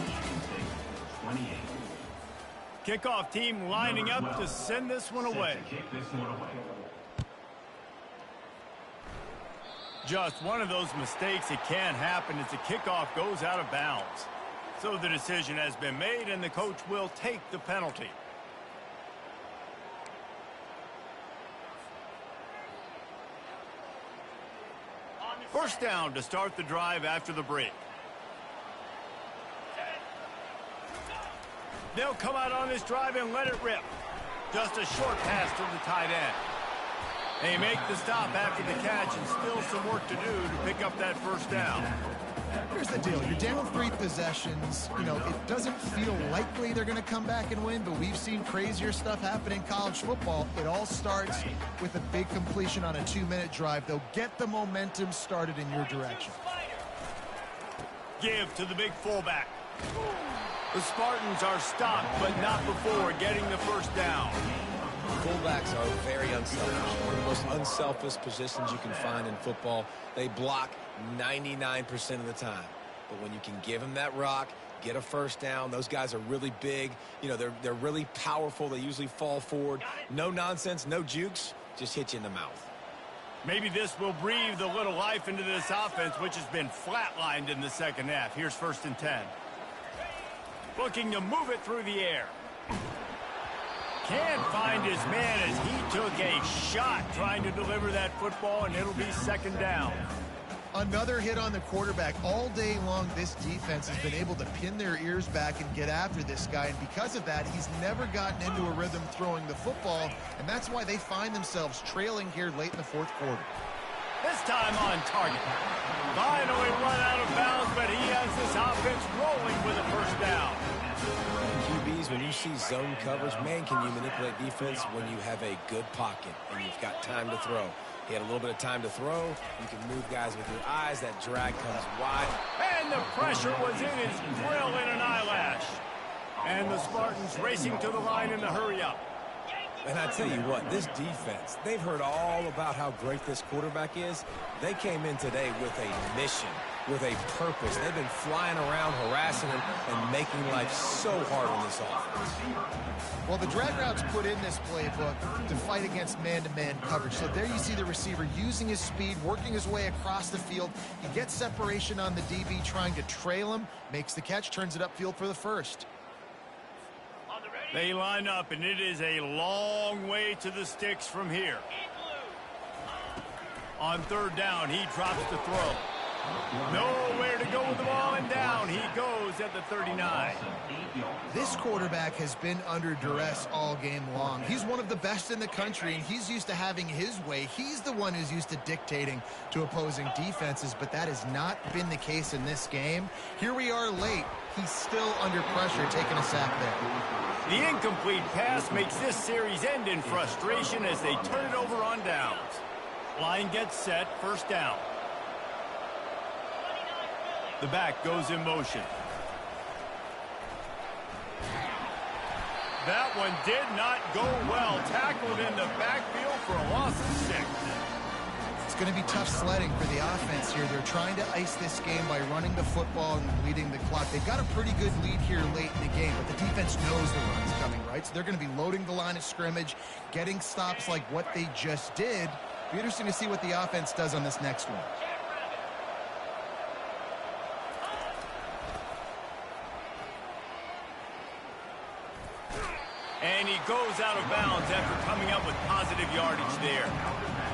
Michigan State 28. Kickoff team lining up to send this one away. Just one of those mistakes. It can happen as the kickoff goes out of bounds. So the decision has been made, and the coach will take the penalty. First down to start the drive after the break. They'll come out on this drive and let it rip. Just a short pass to the tight end. They make the stop after the catch and still some work to do to pick up that first down. Here's the deal. You're down 3 possessions. You know, it doesn't feel likely they're going to come back and win, but we've seen crazier stuff happen in college football. It all starts with a big completion on a 2-minute drive. They'll get the momentum started in your direction. Give to the big fullback. The Spartans are stopped, but not before getting the first down. Fullbacks are very unselfish. One of the most unselfish positions you can find in football. They block 99% of the time. But when you can give them that rock, get a first down, those guys are really big. You know, they're really powerful. They usually fall forward. No nonsense, no jukes, just hit you in the mouth. Maybe this will breathe a little life into this offense, which has been flatlined in the second half. Here's 1st and 10. Looking to move it through the air. Can't find his man as he took a shot trying to deliver that football, and it'll be 2nd down. Another hit on the quarterback. All day long, this defense has been able to pin their ears back and get after this guy, and because of that, he's never gotten into a rhythm throwing the football, and that's why they find themselves trailing here late in the 4th quarter. This time on target. Finally run out of bounds, but he has this offense rolling with a first down. QBs, when you see zone coverage, man, can you manipulate defense when you have a good pocket and you've got time to throw. He had a little bit of time to throw. You can move guys with your eyes. That drag comes wide. And the pressure was in his grill in an eyelash. And the Spartans racing to the line in the hurry-up. And I tell you what, this defense, they've heard all about how great this quarterback is. They came in today with a mission, with a purpose. They've been flying around, harassing him, and making life so hard on this offense. Well, the drag routes put in this playbook to fight against man-to-man coverage. So there you see the receiver using his speed, working his way across the field. He gets separation on the DB, trying to trail him, makes the catch, turns it upfield for the first. They line up, and it is a long way to the sticks from here. On 3rd down, he drops the throw. Nowhere to go with the ball, and down he goes at the 39. This quarterback has been under duress all game long. He's one of the best in the country, and he's used to having his way. He's the one who's used to dictating to opposing defenses, but that has not been the case in this game. Here we are late. He's still under pressure, taking a sack there. The incomplete pass makes this series end in frustration as they turn it over on downs. Line gets set, 1st down. The back goes in motion. That one did not go well. Tackled in the backfield for a loss of 6. It's going to be tough sledding for the offense here. They're trying to ice this game by running the football and leading the clock. They've got a pretty good lead here late in the game, but the defense knows the run's coming, right? So they're going to be loading the line of scrimmage, getting stops like what they just did. It'll be interesting to see what the offense does on this next one. And he goes out of bounds after coming up with positive yardage there.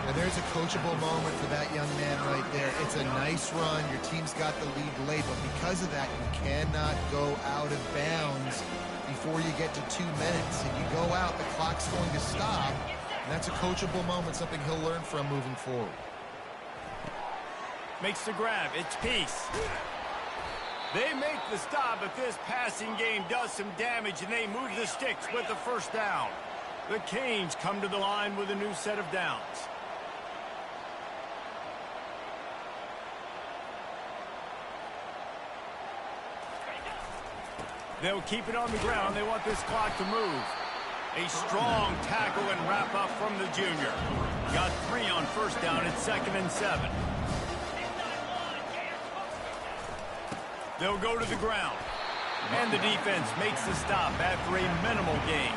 And there's a coachable moment for that young man right there. It's a nice run. Your team's got the lead late, but because of that, you cannot go out of bounds before you get to 2 minutes. If you go out, the clock's going to stop, and that's a coachable moment, something he'll learn from moving forward. Makes the grab. It's Peace. They make the stop, but this passing game does some damage, and they move the sticks with the 1st down. The Canes come to the line with a new set of downs. They'll keep it on the ground. They want this clock to move. A strong tackle and wrap up from the junior. Got 3 on 1st down. It's 2nd and 7. They'll go to the ground. And the defense makes the stop after a minimal gain.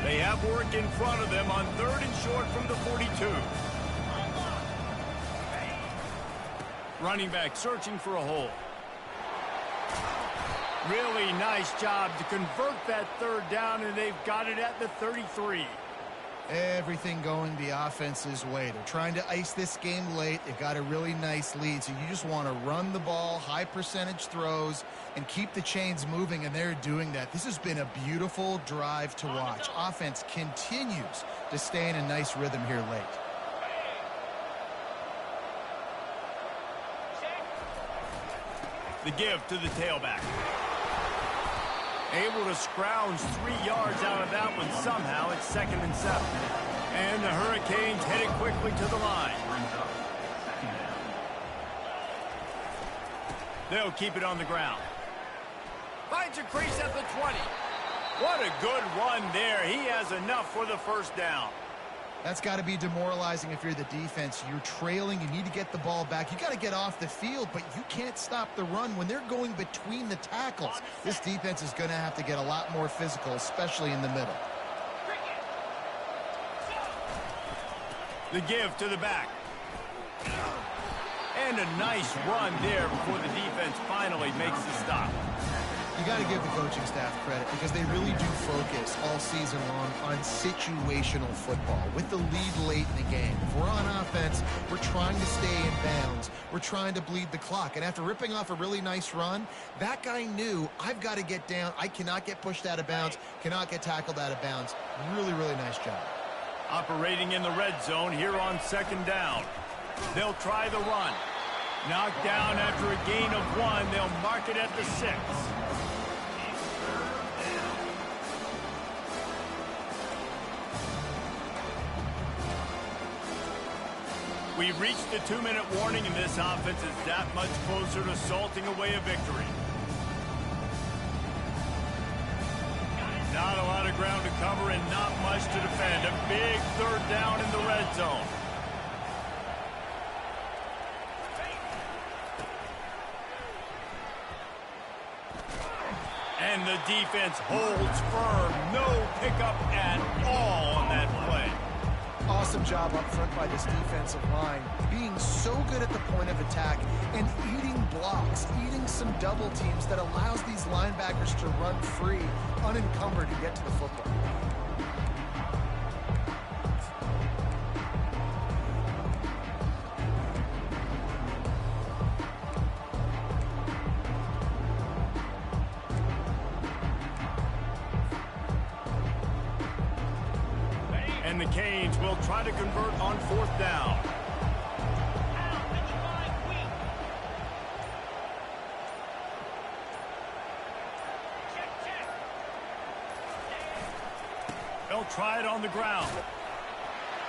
They have work in front of them on 3rd and short from the 42. Running back searching for a hole. Really nice job to convert that third down, and they've got it at the 33. Everything going the offense's way. They're trying to ice this game late. They've got a really nice lead, so you just want to run the ball, high percentage throws, and keep the chains moving, and they're doing that. This has been a beautiful drive to watch. Offense continues to stay in a nice rhythm here late. The give to the tailback. Able to scrounge 3 yards out of that one somehow. It's 2nd and 7. And the Hurricanes headed quickly to the line. They'll keep it on the ground. Finds a crease at the 20. What a good run there. He has enough for the first down. That's got to be demoralizing if you're the defense. You're trailing. You need to get the ball back. You got to get off the field, but you can't stop the run when they're going between the tackles. This defense is going to have to get a lot more physical, especially in the middle. The give to the back. And a nice run there before the defense finally makes the stop. You got to give the coaching staff credit because they really do focus all season long on situational football with the lead late in the game. If we're on offense, we're trying to stay in bounds. We're trying to bleed the clock. And after ripping off a really nice run, that guy knew, I've got to get down. I cannot get pushed out of bounds, cannot get tackled out of bounds. Really, really nice job. Operating in the red zone here on 2nd down. They'll try the run. Knocked down after a gain of 1. They'll mark it at the 6. We've reached the 2-minute warning, and this offense is that much closer to salting away a victory. Not a lot of ground to cover and not much to defend. A big 3rd down in the red zone. And the defense holds firm. No pickup at all on that play. Awesome job up front by this defensive line, being so good at the point of attack and eating blocks, eating some double teams that allows these linebackers to run free, unencumbered, and get to the football. And the Canes will try to convert on 4th down. They'll try it on the ground.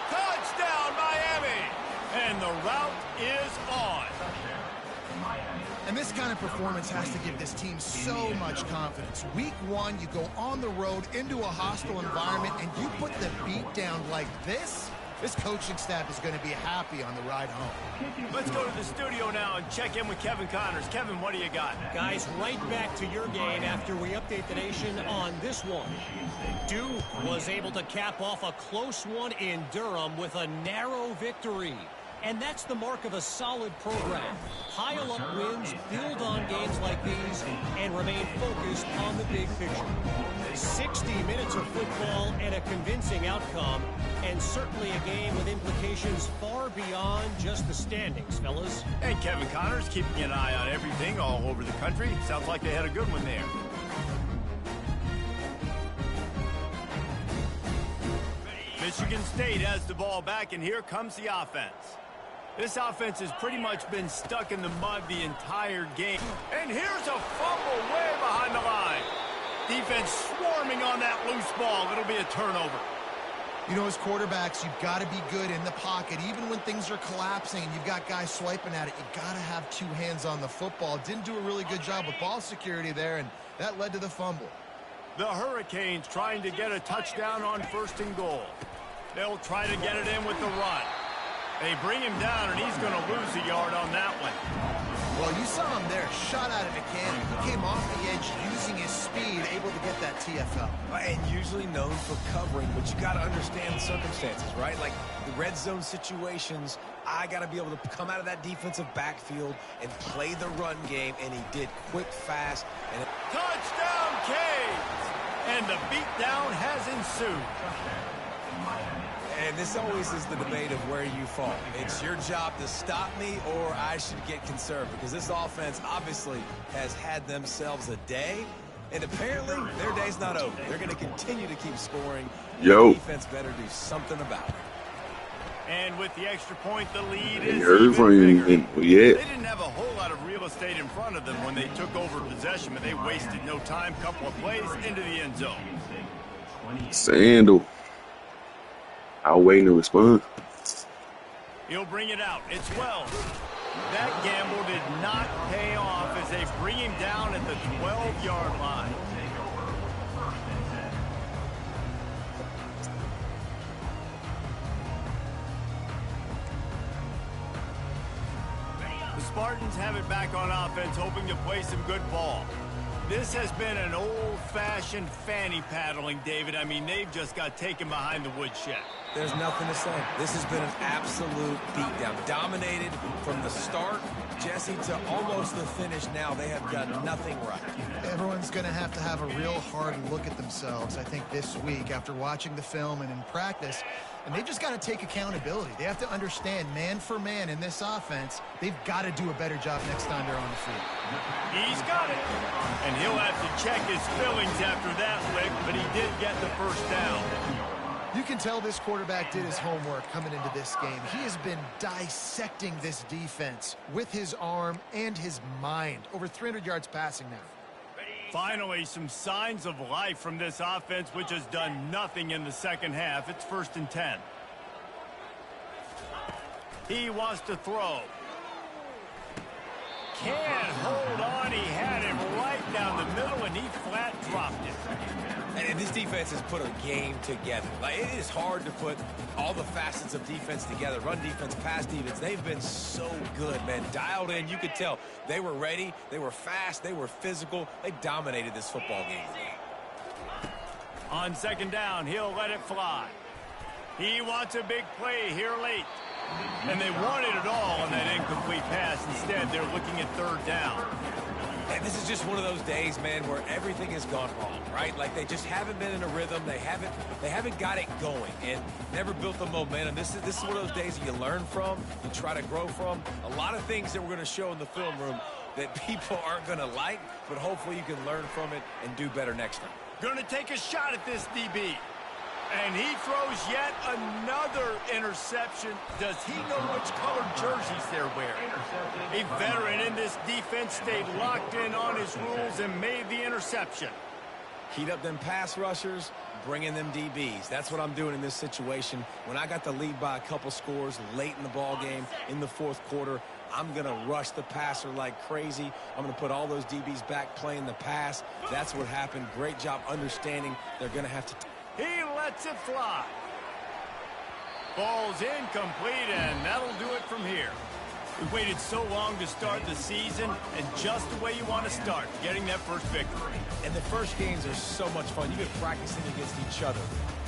Touchdown, Miami! And the route is on. And this kind of performance has to give this team so much confidence. Week 1, you go on the road into a hostile environment, and you put the beat down like this. This coaching staff is going to be happy on the ride home. Let's go to the studio now and check in with Kevin Connors. Kevin, what do you got? Guys, right back to your game after we update the nation on this one. Duke was able to cap off a close one in Durham with a narrow victory. And that's the mark of a solid program. Pile up wins, build on games like these, and remain focused on the big picture. 60 minutes of football and a convincing outcome, and certainly a game with implications far beyond just the standings, fellas. And Kevin Connors keeping an eye on everything all over the country. Sounds like they had a good one there. Michigan State has the ball back, and here comes the offense. This offense has pretty much been stuck in the mud the entire game. And here's a fumble way behind the line. Defense swarming on that loose ball. It'll be a turnover. You know, as quarterbacks, you've got to be good in the pocket. Even when things are collapsing and you've got guys swiping at it, you've got to have 2 hands on the football. Didn't do a really good job with ball security there, and that led to the fumble. The Hurricanes trying to get a touchdown on 1st and goal. They'll try to get it in with the run. They bring him down, and he's going to lose a yard on that one. Well, you saw him there, shot out of a cannon. He came off the edge using his speed, able to get that TFL. And usually known for covering, but you got to understand the circumstances, right? Like the red zone situations, I got to be able to come out of that defensive backfield and play the run game, and he did quick, fast. And Touchdown, Canes! And the beatdown has ensued. And this always is the debate of where you fall. It's your job to stop me, or I should get conservative, because this offense obviously has had themselves a day, and apparently their day's not over. They're going to continue to keep scoring. Yo. The defense better do something about it. And with the extra point, the lead is You heard even from you. bigger. Yeah. They didn't have a whole lot of real estate in front of them when they took over possession, but they wasted no time. Couple of plays into the end zone. Sandal. I'll wait to respond. He'll bring it out. It's Wells. That gamble did not pay off as they bring him down at the 12-yard line. The Spartans have it back on offense, hoping to play some good ball. This has been an old-fashioned fanny paddling, David. I mean, they've just got taken behind the woodshed. There's nothing to say. This has been an absolute beatdown. Dominated from the start, Jesse, to almost the finish now. They have done nothing right. Everyone's going to have a real hard look at themselves, I think, this week after watching the film and in practice. And they've just got to take accountability. They have to understand, man for man in this offense, they've got to do a better job next time they're on the field. He's got it. And he'll have to check his fillings after that lick, but he did get the first down. You can tell this quarterback did his homework coming into this game. He has been dissecting this defense with his arm and his mind. Over 300 yards passing now. Finally, some signs of life from this offense, which has done nothing in the second half. It's 1st and 10. He wants to throw. Can't hold on. He had him right down the middle, and he flat dropped it. And this defense has put a game together. Like, it is hard to put all the facets of defense together. Run defense, pass defense. They've been so good, man. Dialed in. You could tell they were ready. They were fast. They were physical. They dominated this football game. On 2nd down, he'll let it fly. He wants a big play here late. And they wanted it all on that incomplete pass. Instead, they're looking at 3rd down. And this is just one of those days, man, where everything has gone wrong, right? Like, they just haven't been in a rhythm. They haven't got it going and never built the momentum. This is one of those days that you learn from, you try to grow from. A lot of things that we're going to show in the film room that people aren't going to like, but hopefully you can learn from it and do better next time. Going to take a shot at this DB. And he throws yet another interception. Does he know which colored jerseys they're wearing? A veteran in this defense stayed locked in on his rules and made the interception. Heat up them pass rushers, bring in them DBs. That's what I'm doing in this situation. When I got the lead by a couple scores late in the ball game, in the 4th quarter, I'm going to rush the passer like crazy. I'm going to put all those DBs back playing the pass. That's what happened. Great job understanding they're going to have to... He lets it fly. Ball's incomplete, and that'll do it from here. We waited so long to start the season, and just the way you want to start, getting that first victory. And the first games are so much fun. You've been practicing against each other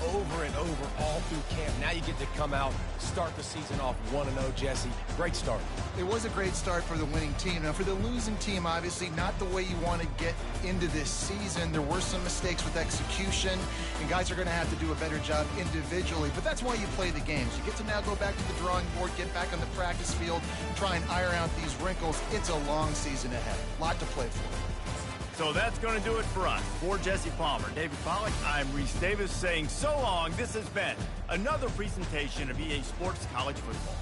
over and over all through camp. Now you get to come out, start the season off 1-0, Jesse. Great start. It was a great start for the winning team. Now, for the losing team, obviously not the way you want to get into this season. There were some mistakes with execution, and guys are going to have to do a better job individually. But that's why you play the games. You get to now go back to the drawing board, get back on the practice field, try and iron out these wrinkles. It's a long season ahead. A lot to play for. So that's going to do it for us. For Jesse Palmer, David Pollack, I'm Reese Davis saying so long. This has been another presentation of EA Sports College Football.